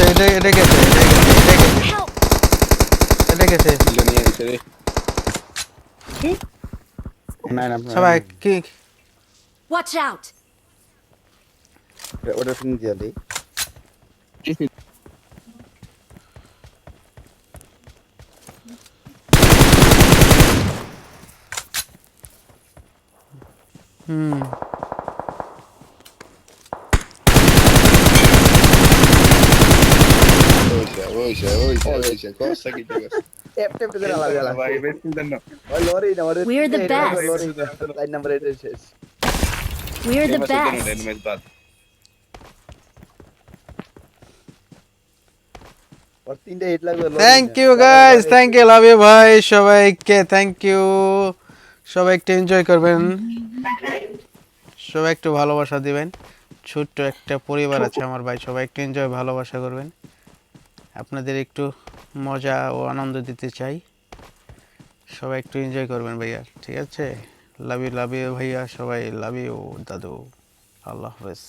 এটা গেছে Help! এটা গেছে দুজন নিয়ে এসে রে না না সবাই কি Watch out! ওটা ফিনিশ দিয়ে দেই হুম ওইসা cosa che ti costa tape tape করে আলাদা আলাদা vai per intendo ওই লরি না ওরে We're the best. Lorry line number 8 এর শেষ We're io the ma se non best. mi sbaglio ওর তিনটা হিট লাগবে thank you guys thank you love you ভাই সবাইকে থ্যাংক ইউ সবাই একটু এনজয় করবেন সবাই একটু ভালোবাসা দিবেন ছোট্ট একটা পরিবার আছে আমার ভাই সবাই একটু এনজয় ভালোবাসা করবেন আপনাদের একটু মজা ও আনন্দ দিতে চাই সবাই একটু এনজয় করবেন ভাইয়া ঠিক আছে লাভ ইউ ভাইয়া সবাই লাভ ইউ দাদু আল্লাহ হাফেজ